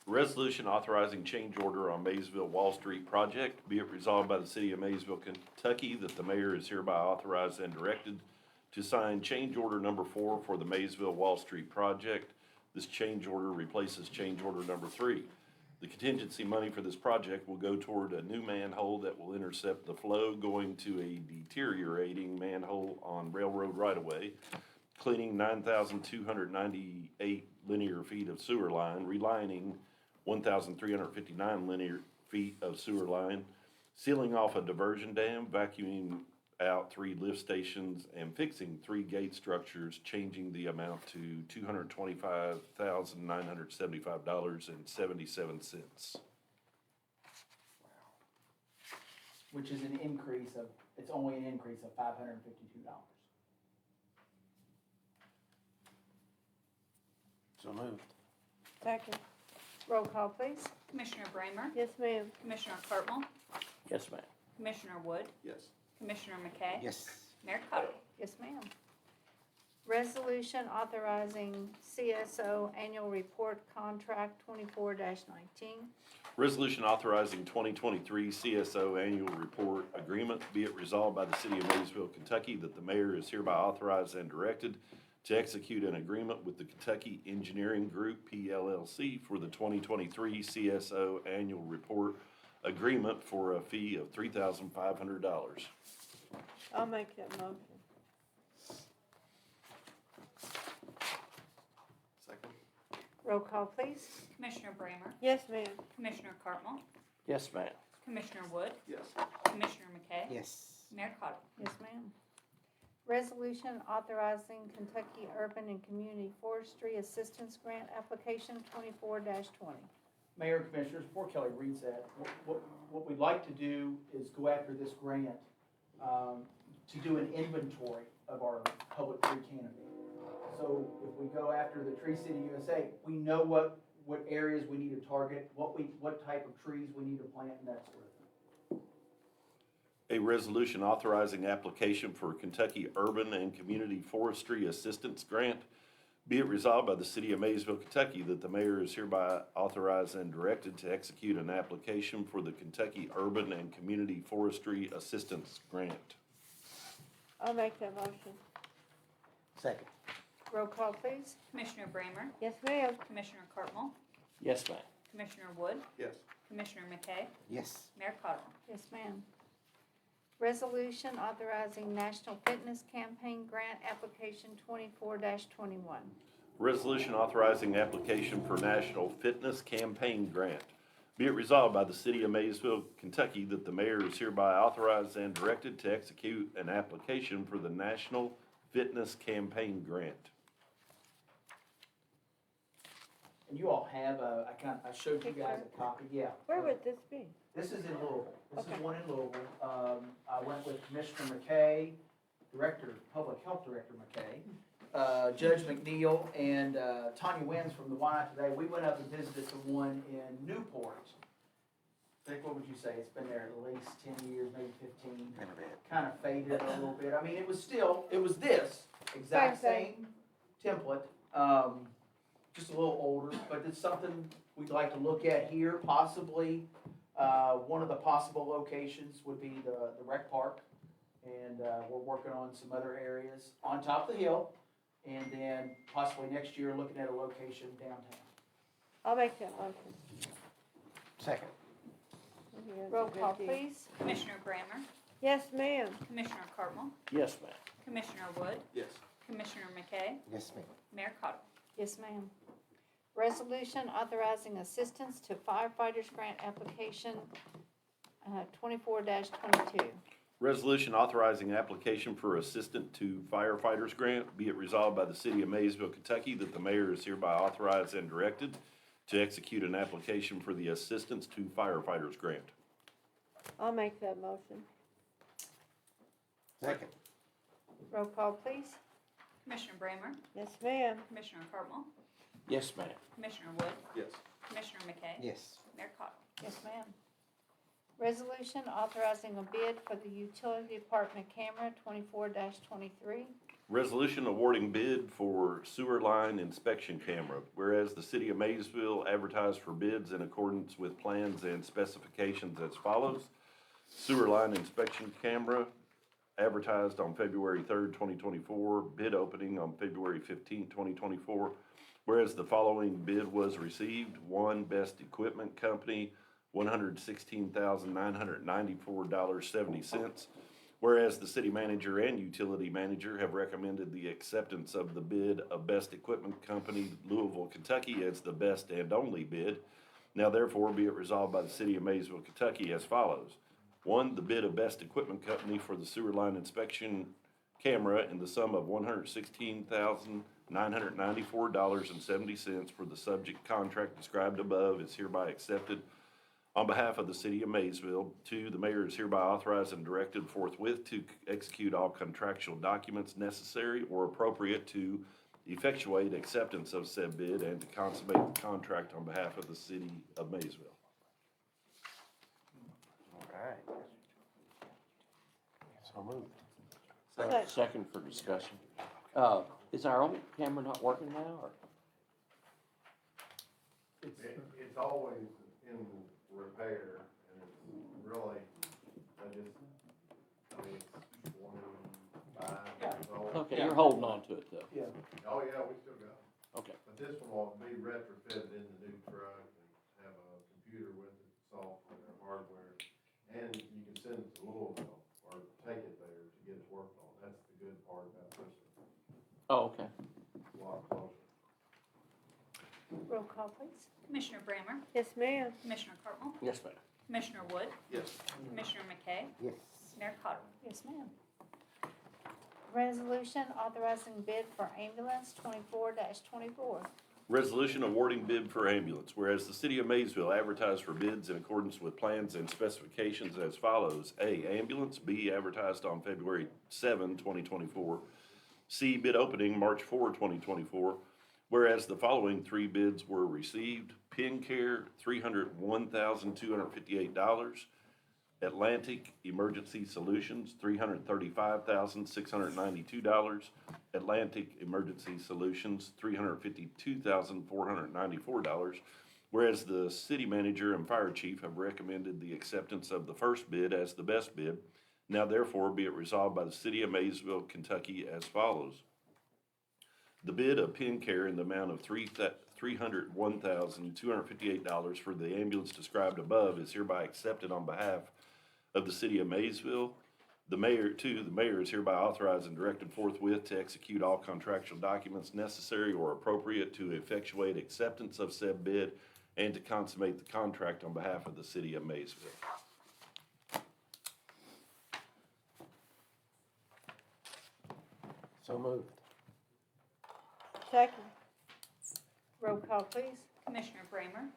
Resolution authorizing change order on Maysville Wall Street project. Be it resolved by the city of Maysville, Kentucky, that the mayor is hereby authorized and directed to sign change order number 4 for the Maysville Wall Street project. This change order replaces change order number 3. The contingency money for this project will go toward a new manhole that will intercept the flow going to a deteriorating manhole on railroad right-of-way, cleaning 9,298 linear feet of sewer line, relining 1,359 linear feet of sewer line, sealing off a diversion dam, vacuuming out 3 lift stations, and fixing 3 gate structures, changing the amount to $225,975.77.
Which is an increase of, it's only an increase of $552.
So moved.
Second.
Roll call, please.
Commissioner Brammer?
Yes, ma'am.
Commissioner Cartwell?
Yes, ma'am.
Commissioner Wood?
Yes.
Commissioner McKay?
Yes.
Mayor Cottrell?
Yes, ma'am. Resolution authorizing CSO annual report contract 24-19.
Resolution authorizing 2023 CSO annual report agreement. Be it resolved by the city of Maysville, Kentucky, that the mayor is hereby authorized and directed to execute an agreement with the Kentucky Engineering Group, PLLC, for the 2023 CSO annual report agreement for a fee of $3,500.
I'll make that motion.
Second.
Roll call, please.
Commissioner Brammer?
Yes, ma'am.
Commissioner Cartwell?
Yes, ma'am.
Commissioner Wood?
Yes.
Commissioner McKay?
Yes.
Mayor Cottrell?
Yes, ma'am. Resolution authorizing Kentucky Urban and Community Forestry Assistance Grant Application 24-20.
Mayor and Commissioners, before Kelly reads that, what we'd like to do is go after this grant to do an inventory of our public tree canopy. So if we go after the Tree City USA, we know what areas we need to target, what type of trees we need to plant and that sort of thing.
A resolution authorizing application for Kentucky Urban and Community Forestry Assistance Grant. Be it resolved by the city of Maysville, Kentucky, that the mayor is hereby authorized and directed to execute an application for the Kentucky Urban and Community Forestry Assistance Grant.
I'll make that motion.
Second.
Roll call, please.
Commissioner Brammer?
Yes, ma'am.
Commissioner Cartwell?
Yes, ma'am.
Commissioner Wood?
Yes.
Commissioner McKay?
Yes.
Mayor Cottrell?
Yes, ma'am. Resolution authorizing National Fitness Campaign Grant Application 24-21.
Resolution authorizing application for National Fitness Campaign Grant. Be it resolved by the city of Maysville, Kentucky, that the mayor is hereby authorized and directed to execute an application for the National Fitness Campaign Grant.
And you all have I showed you guys a copy, yeah.
Where would this be?
This is in Louisville. This
Okay.
is one in Louisville. I went with Commissioner McKay, Public Health Director McKay, Judge McNeil, and Tanya Wins from the Y today. We went up and visited the one in Newport. Vic, what would you say? It's been there at least 10 years, maybe 15.
Never been.
Kind of faded a little bit. I mean, it was this exact
Same
same template, just a little older, but it's something we'd like to look at here, possibly. One of the possible locations would be the rec park, and we're working on some other areas on top of the hill, and then possibly next year looking at a location downtown.
I'll make that motion.
Second.
Roll call, please.
Commissioner Brammer?
Yes, ma'am.
Commissioner Cartwell?
Yes, ma'am.
Commissioner Wood?
Yes.
Commissioner McKay,
Yes, ma'am.
Mayor Cottle.
Yes, ma'am. Resolution authorizing assistance to firefighters grant application, 24-22.
Resolution authorizing application for Assistant to Firefighters Grant. Be it resolved by the City of Maysville, Kentucky, that the mayor is hereby authorized and directed to execute an application for the Assistance to Firefighters Grant.
I'll make that motion.
Second.
Roll call, please.
Commissioner Brammer,
Yes, ma'am.
Commissioner Cartwell,
Yes, ma'am.
Commissioner Wood,
Yes.
Commissioner McKay,
Yes.
Mayor Cottle.
Yes, ma'am. Resolution authorizing a bid for the utility department camera, 24-23.
Resolution awarding bid for sewer line inspection camera. Whereas the City of Maysville advertised for bids in accordance with plans and specifications as follows. Sewer line inspection camera advertised on February 3rd, 2024. Bid opening on February 15th, 2024. Whereas the following bid was received. One, Best Equipment Company, $116,994.70. Whereas the city manager and utility manager have recommended the acceptance of the bid of Best Equipment Company, Louisville, Kentucky, as the best and only bid. Now therefore be it resolved by the City of Maysville, Kentucky as follows. One, the bid of Best Equipment Company for the sewer line inspection camera in the sum of $116,994.70 for the subject contract described above is hereby accepted on behalf of the City of Maysville. Two, the mayor is hereby authorized and directed forthwith to execute all contractual documents necessary or appropriate to effectuate acceptance of said bid and to consummate the contract on behalf of the City of Maysville.
All right. So moved.
Second for discussion. Is our old camera not working now, or?
It's always in repair, and it's really, it's 25 years old.
Okay, you're holding on to it though.
Yeah. Oh, yeah, we still got it.
Okay.
But this one will be retrofitted in the new truck, and have a computer with it, software, hardware, and you can send it to Louisville, or take it there to get it worked on. That's the good part about this one.
Oh, okay.
It's a lot closer.
Roll call, please.
Commissioner Brammer,
Yes, ma'am.
Commissioner Cartwell,
Yes, ma'am.
Commissioner Wood,
Yes.
Commissioner McKay,
Yes.
Mayor Cottle.
Yes, ma'am. Resolution authorizing bid for ambulance, 24-24.
Resolution awarding bid for ambulance. Whereas the City of Maysville advertised for bids in accordance with plans and specifications as follows. A, ambulance. B, advertised on February 7, 2024. C, bid opening March 4, 2024. Whereas the following three bids were received. Pin Care, $301,258. Atlantic Emergency Solutions, $335,692. Atlantic Emergency Solutions, $352,494. Whereas the city manager and fire chief have recommended the acceptance of the first bid as the best bid. Now therefore be it resolved by the City of Maysville, Kentucky as follows. The bid of Pin Care in the amount of $301,258 for the ambulance described above is hereby accepted on behalf of the City of Maysville. The mayor is hereby authorized and directed forthwith to execute all contractual documents necessary or appropriate to effectuate acceptance of said bid and to consummate the contract on behalf of the City of Maysville.
So moved.
Second.
Roll call, please.
Commissioner Brammer,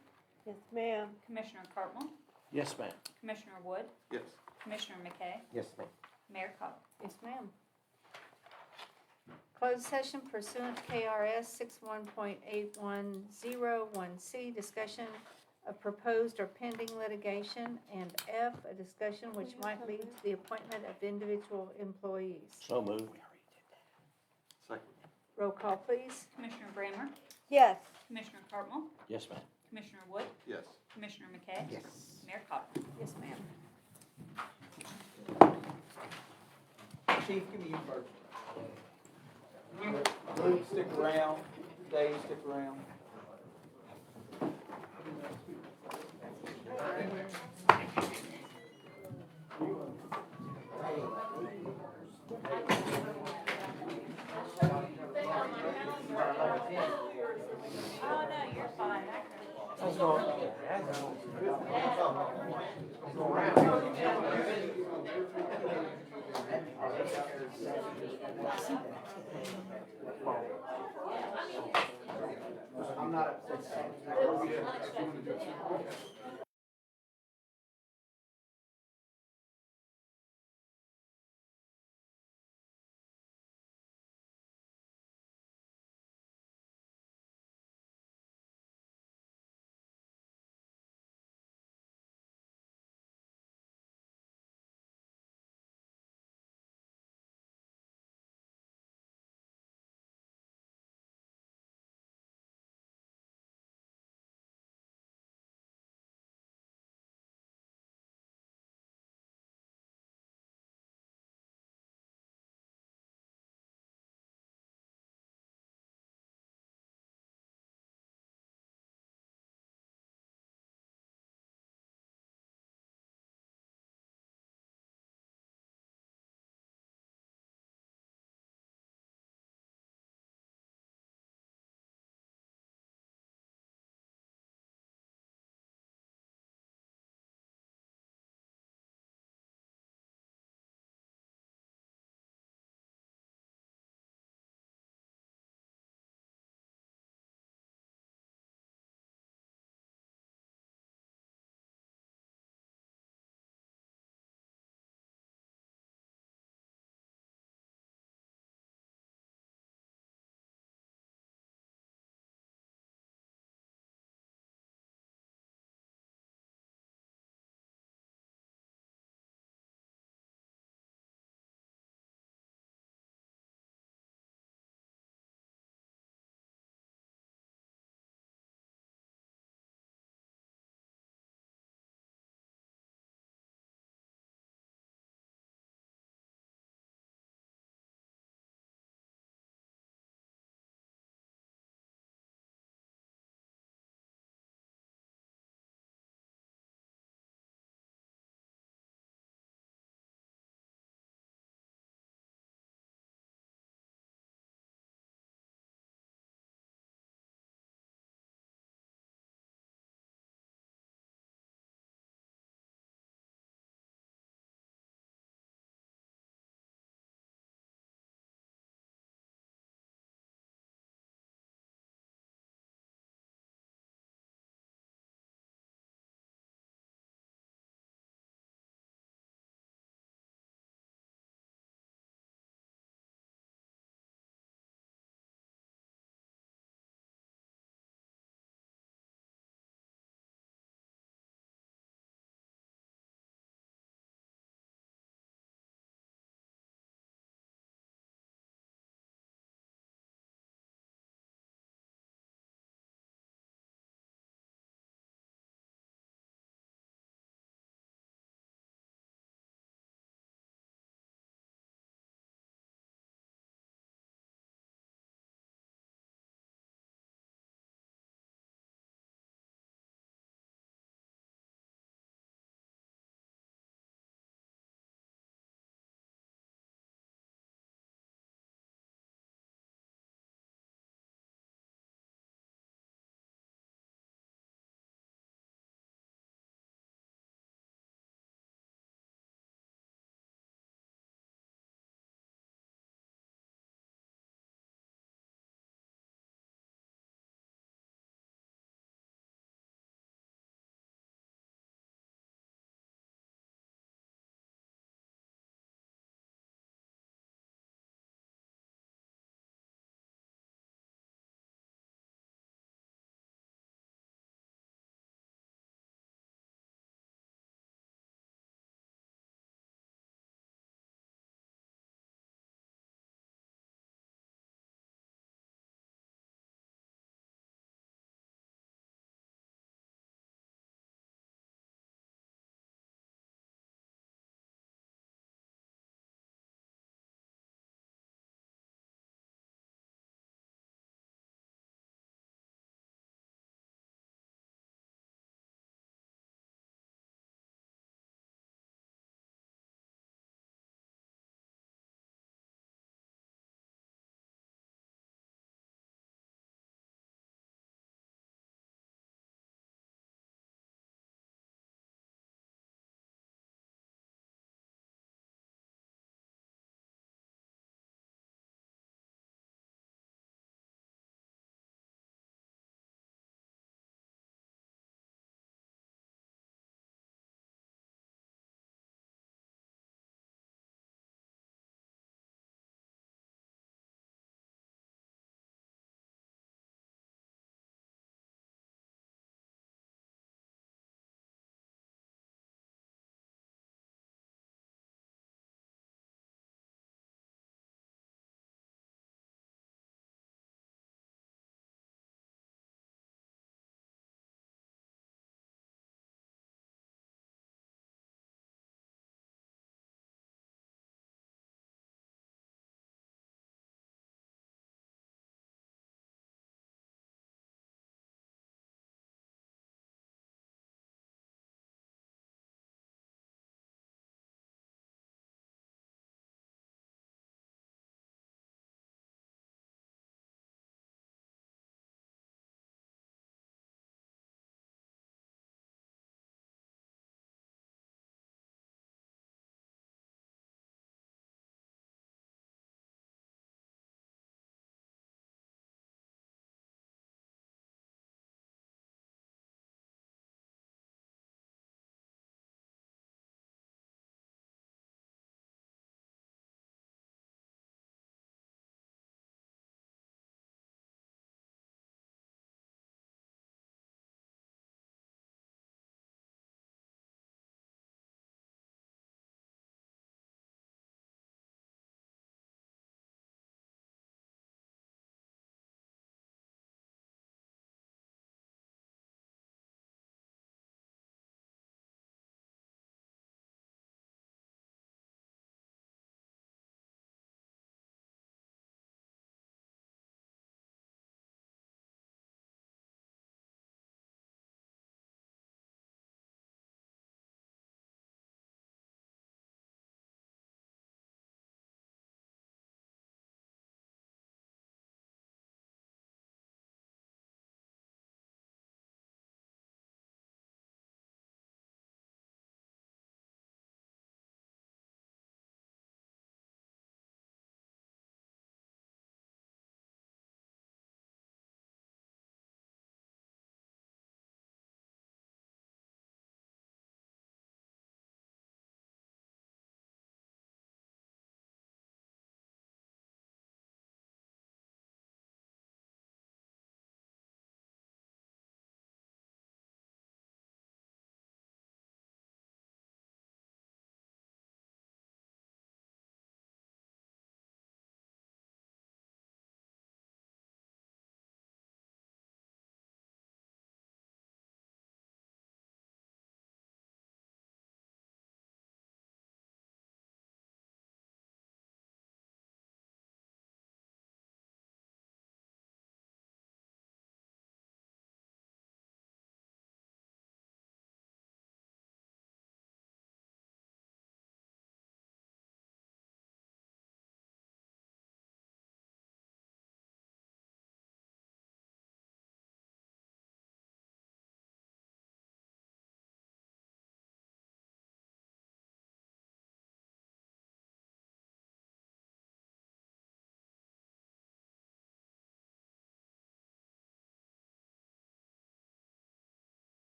Yes, ma'am.
Commissioner Cartwell,
Yes, ma'am.
Commissioner Wood,
Yes.
Commissioner McKay,
Yes, ma'am.
Mayor Cottle.
Yes, ma'am. Closed session pursuant to KRS 61.810(1)C, discussion of proposed or pending litigation, and F, a discussion which might lead to the appointment of individual employees.
So moved.
Second.
Roll call, please.
Commissioner Brammer,
Yes.
Commissioner Cartwell,
Yes, ma'am.
Commissioner Wood,
Yes.
Commissioner McKay,
Yes.
Mayor Cottle.
Yes, ma'am.
Chief, give me you first. You stick around, Dave, stick around. I'm not upset.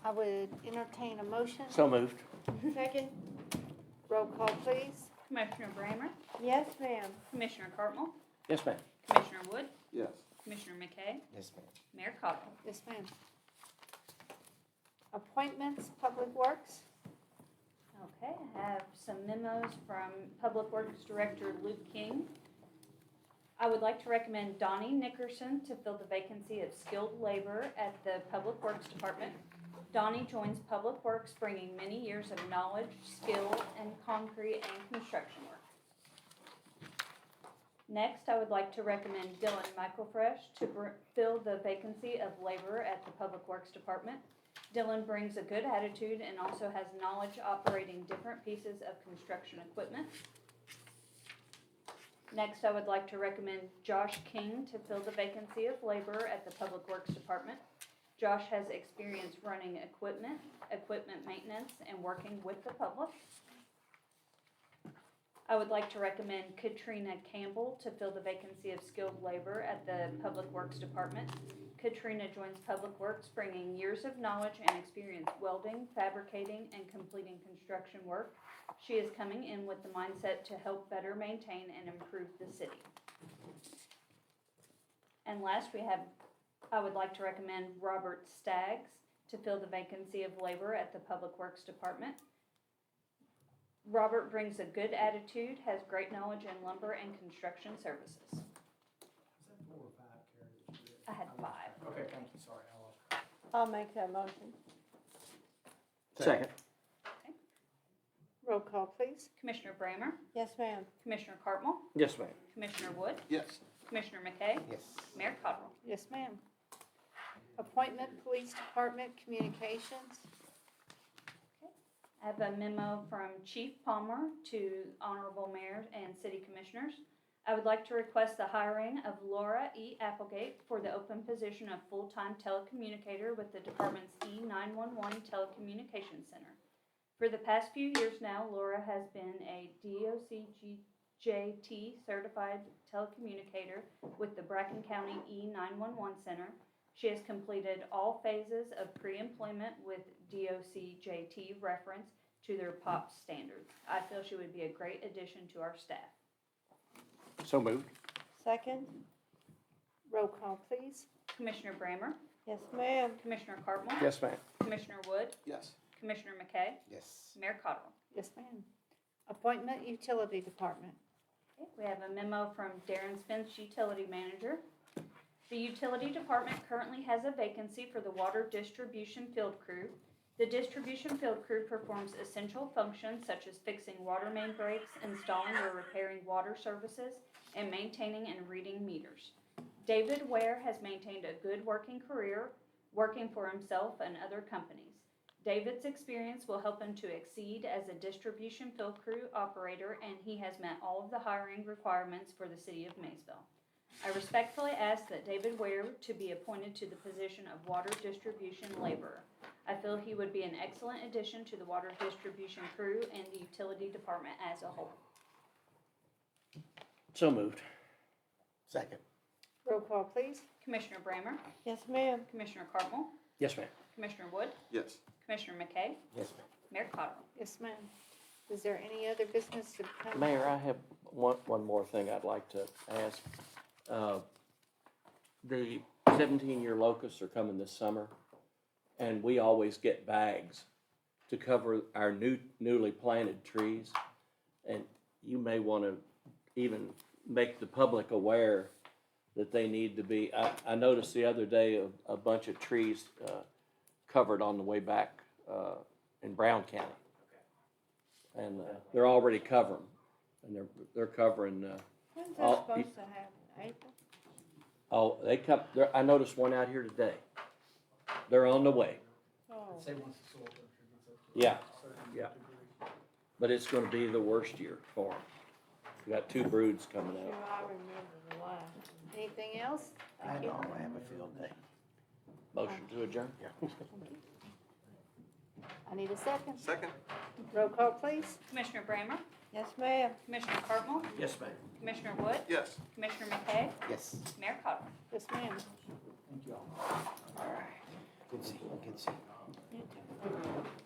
I would entertain a motion.
So moved.
Second?
Roll call, please.
Commissioner Brammer?
Yes, ma'am.
Commissioner Cartwell?
Yes, ma'am.
Commissioner Wood?
Yes.
Commissioner McKay?
Yes, ma'am.
Mayor Cottrell?
Yes, ma'am. Appointments, Public Works.
Okay, I have some memos from Public Works Director Luke King. I would like to recommend Donnie Nickerson to fill the vacancy of skilled labor at the Public Works Department. Donnie joins Public Works bringing many years of knowledge, skill, and concrete and construction work. Next, I would like to recommend Dylan Michaelfresh to fill the vacancy of laborer at the Public Works Department. Dylan brings a good attitude and also has knowledge operating different pieces of construction equipment. Next, I would like to recommend Josh King to fill the vacancy of laborer at the Public Works Department. Josh has experience running equipment maintenance, and working with the public. I would like to recommend Katrina Campbell to fill the vacancy of skilled labor at the Public Works Department. Katrina joins Public Works bringing years of knowledge and experience welding, fabricating, and completing construction work. She is coming in with the mindset to help better maintain and improve the city. And last, I would like to recommend Robert Staggs to fill the vacancy of labor at the Public Works Department. Robert brings a good attitude, has great knowledge in lumber and construction services.
Is that 4 or 5, Carrie?
I had 5.
Okay, thank you, sorry, I lost.
I'll make that motion.
Second.
Roll call, please.
Commissioner Brammer?
Yes, ma'am.
Commissioner Cartwell?
Yes, ma'am.
Commissioner Wood?
Yes.
Commissioner McKay?
Yes.
Mayor Cottrell?
Yes, ma'am. Appointment, Police Department, Communications.
I have a memo from Chief Palmer to Honorable Mayor and City Commissioners. I would like to request the hiring of Laura E. Applegate for the open position of full-time telecommunicator with the department's E911 Telecommunications Center. For the past few years now, Laura has been a DOCGJT certified telecommunicator with the Bracken County E911 Center. She has completed all phases of pre-employment with DOCJT reference to their POP standards. I feel she would be a great addition to our staff.
So moved.
Second?
Roll call, please.
Commissioner Brammer?
Yes, ma'am.
Commissioner Cartwell?
Yes, ma'am.
Commissioner Wood?
Yes.
Commissioner McKay?
Yes.
Mayor Cottrell?
Yes, ma'am. Appointment, Utility Department.
Okay, we have a memo from Darren Spence, Utility Manager. The Utility Department currently has a vacancy for the Water Distribution Field Crew. The Distribution Field Crew performs essential functions such as fixing water main breaks, installing or repairing water services, and maintaining and reading meters. David Ware has maintained a good working career, working for himself and other companies. David's experience will help him to exceed as a distribution field crew operator, and he has met all of the hiring requirements for the city of Maysville. I respectfully ask that David Ware to be appointed to the position of water distribution laborer. I feel he would be an excellent addition to the water distribution crew and the utility department as a whole.
So moved.
Second.
Roll call, please.
Commissioner Brammer?
Yes, ma'am.
Commissioner Cartwell?
Yes, ma'am.
Commissioner Wood?
Yes.
Commissioner McKay?
Yes, ma'am.
Mayor Cottrell?
Yes, ma'am. Is there any other business to come?
Mayor, I have one more thing I'd like to ask. The 17-year locusts are coming this summer, and we always get bags to cover our newly planted trees. And you may want to even make the public aware that they need to be. I noticed the other day a bunch of trees covered on the way back in Brown County. And they're already covering, and they're covering.
When's that supposed to happen? April?
Oh, they come. I noticed one out here today. They're on the way.
Oh.
Say once the soil temperature gets up to
Yeah,
a certain
yeah.
degree.
But it's going to be the worst year for them. We got 2 broods coming
Sure,
out.
I remember the last.
Anything else?
I don't have a field day.
Motion to adjourn.
Yeah.
I need a second.
Second.
Roll call, please.
Commissioner Brammer?
Yes, ma'am.
Commissioner Cartwell?
Yes, ma'am.
Commissioner Wood?
Yes.
Commissioner McKay?
Yes.
Mayor Cottrell?
Yes, ma'am.
Thank you all.
All right. Good seeing you. Good seeing you.
You too.
Thank you.